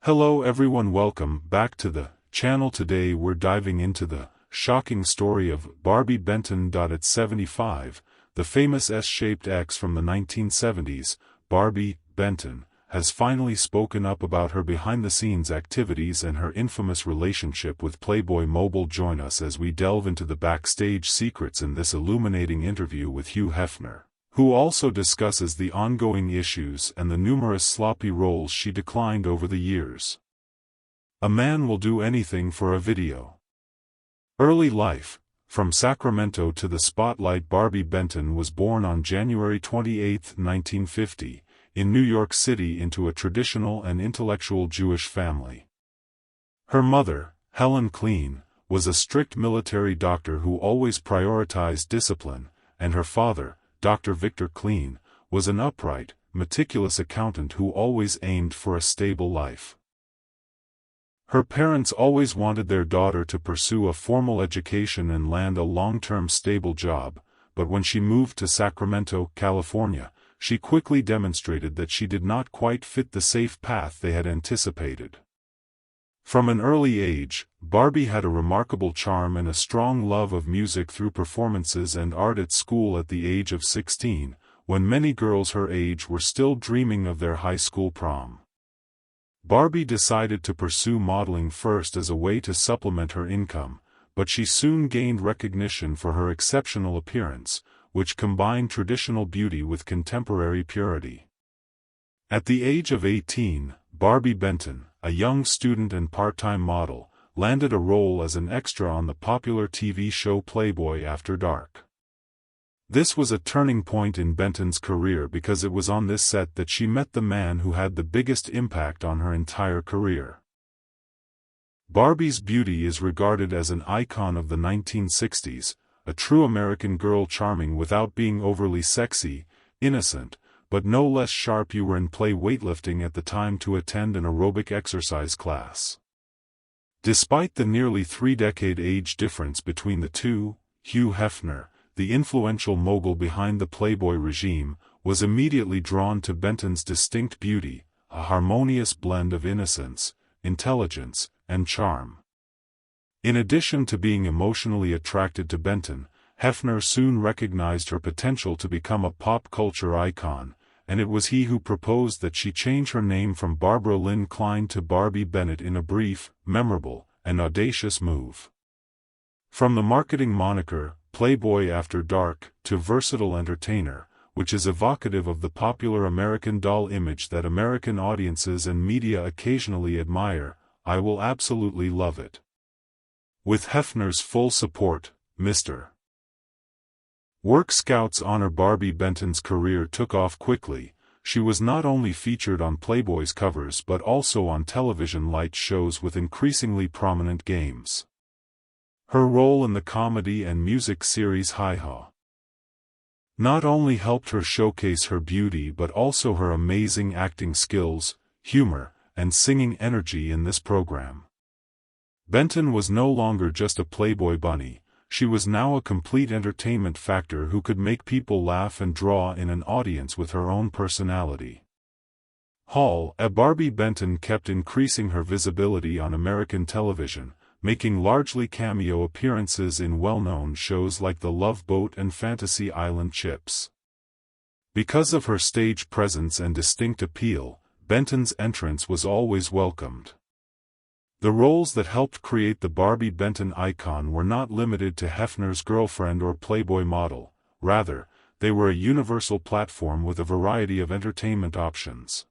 Hello everyone, welcome back to the channel. Today we're diving into the shocking story of Barbi Benton. At 75, the famous S-shaped X from the 1970s, Barbi Benton, has finally spoken up about her behind-the-scenes activities and her infamous relationship with Playboy Mobile. Join us as we delve into the backstage secrets in this illuminating interview with Hugh Hefner, who also discusses the ongoing issues and the numerous sloppy roles she declined over the years. A man will do anything for a video. Early life. From Sacramento to the spotlight. Barbi Benton was born on January 28, 1950, in New York City into a traditional and intellectual Jewish family. Her mother, Helen Kleen, was a strict military doctor who always prioritized discipline, and her father, Dr. Victor Kleen, was an upright, meticulous accountant who always aimed for a stable life. Her parents always wanted their daughter to pursue a formal education and land a long-term stable job, but when she moved to Sacramento, California, she quickly demonstrated that she did not quite fit the safe path they had anticipated. From an early age, Barbi had a remarkable charm and a strong love of music through performances and art at school. At the age of 16, when many girls her age were still dreaming of their high school prom, Barbi decided to pursue modeling first as a way to supplement her income, but she soon gained recognition for her exceptional appearance, which combined traditional beauty with contemporary purity. At the age of 18, Barbi Benton, a young student and part-time model, landed a role as an extra on the popular TV show Playboy After Dark. This was a turning point in Benton's career because it was on this set that she met the man who had the biggest impact on her entire career. Barbi's beauty is regarded as an icon of the 1960s, a true American girl, charming without being overly sexy, innocent, but no less sharp. You were in weightlifting at the time to attend an aerobic exercise class. Despite the nearly 3-decade age difference between the two, Hugh Hefner, the influential mogul behind the Playboy regime, was immediately drawn to Benton's distinct beauty, a harmonious blend of innocence, intelligence, and charm. In addition to being emotionally attracted to Benton, Hefner soon recognized her potential to become a pop culture icon, and it was he who proposed that she change her name from Barbara Lynn Klein to Barbi Bennett in a brief, memorable, and audacious move. From the marketing moniker, Playboy After Dark, to versatile entertainer, which is evocative of the popular American doll image that American audiences and media occasionally admire, I will absolutely love it. With Hefner's full support, Mr. Work Scouts honor. Barbi Benton's career took off quickly. She was not only featured on Playboy's covers but also on television light shows with increasingly prominent games. Her role in the comedy and music series Hi Ha not only helped her showcase her beauty but also her amazing acting skills, humor, and singing energy in this program. Benton was no longer just a Playboy bunny. She was now a complete entertainment factor who could make people laugh and draw in an audience with her own personality. Barbi Benton kept increasing her visibility on American television, making largely cameo appearances in well-known shows like The Love Boat and Fantasy Island Chips. Because of her stage presence and distinct appeal, Benton's entrance was always welcomed. The roles that helped create the Barbi Benton icon were not limited to Hefner's girlfriend or Playboy model, rather, they were a universal platform with a variety of entertainment options.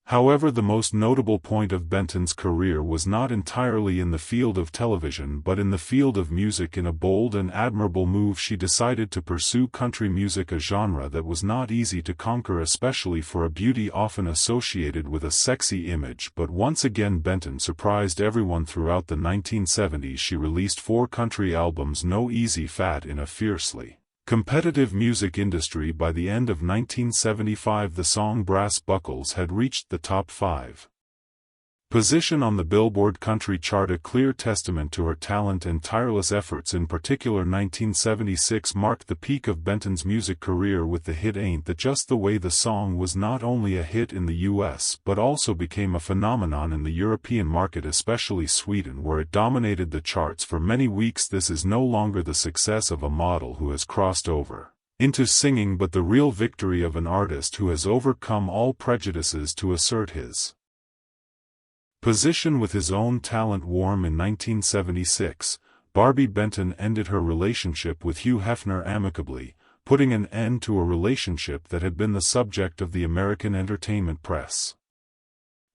However, the most notable point of Benton's career was not entirely in the field of television but in the field of music. In a bold and admirable move, she decided to pursue country music, a genre that was not easy to conquer, especially for a beauty often associated with a sexy image. But once again, Benton surprised everyone. Throughout the 1970s, she released 4 country albums, no easy feat in a fiercely competitive music industry. By the end of 1975, the song Brass Buckles had reached the top 5 position on the Billboard country chart, a clear testament to her talent and tireless efforts. In particular, 1976 marked the peak of Benton's music career with the hit Ain't That Just the Way. The song was not only a hit in the US but also became a phenomenon in the European market, especially Sweden, where it dominated the charts for many weeks. This is no longer the success of a model who has crossed over into singing, but the real victory of an artist who has overcome all prejudices to assert his position with his own talent. Warm in 1976, Barbi Benton ended her relationship with Hugh Hefner amicably, putting an end to a relationship that had been the subject of the American entertainment press.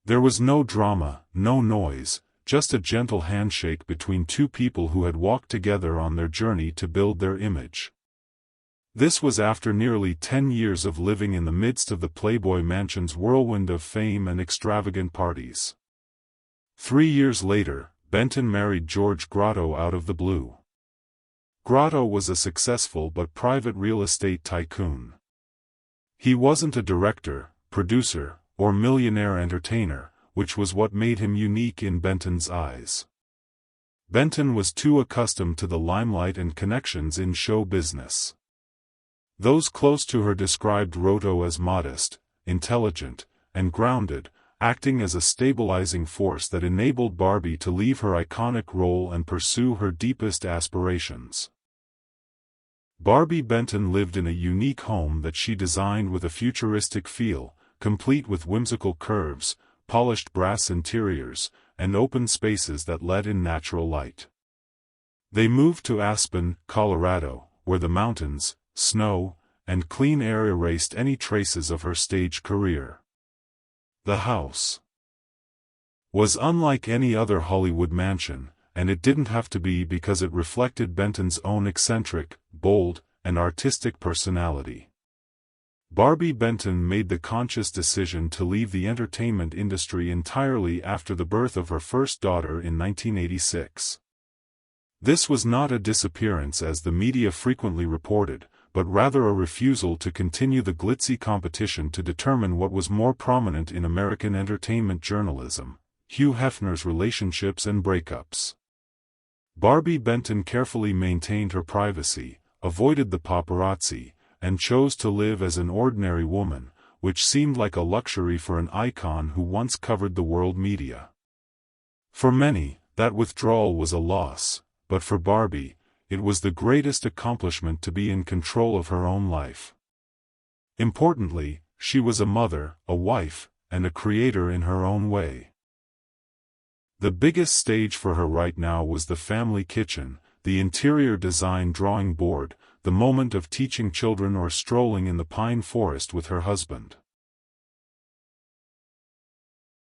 There was no drama, no noise, just a gentle handshake between two people who had walked together on their journey to build their image. This was after nearly 10 years of living in the midst of the Playboy mansion's whirlwind of fame and extravagant parties. 3 years later, Benton married George Grotto out of the blue. Grotto was a successful but private real estate tycoon. He wasn't a director, producer, or millionaire entertainer, which was what made him unique in Benton's eyes. Benton was too accustomed to the limelight and connections in show business. Those close to her described Grotto as modest, intelligent, and grounded, acting as a stabilizing force that enabled Barbie to leave her iconic role and pursue her deepest aspirations. Barbi Benton lived in a unique home that she designed with a futuristic feel, complete with whimsical curves, polished brass interiors, and open spaces that let in natural light. They moved to Aspen, Colorado, where the mountains, snow, and clean air erased any traces of her stage career. The house was unlike any other Hollywood mansion, and it didn't have to be because it reflected Benton's own eccentric, bold, and artistic personality. Barbi Benton made the conscious decision to leave the entertainment industry entirely after the birth of her first daughter in 1986. This was not a disappearance as the media frequently reported, but rather a refusal to continue the glitzy competition to determine what was more prominent in American entertainment journalism: Hugh Hefner's relationships and breakups. Barbi Benton carefully maintained her privacy, avoided the paparazzi, and chose to live as an ordinary woman, which seemed like a luxury for an icon who once covered the world media. For many, that withdrawal was a loss, but for Barbie, it was the greatest accomplishment to be in control of her own life. Importantly, she was a mother, a wife, and a creator in her own way. The biggest stage for her right now was the family kitchen, the interior design drawing board, the moment of teaching children or strolling in the pine forest with her husband.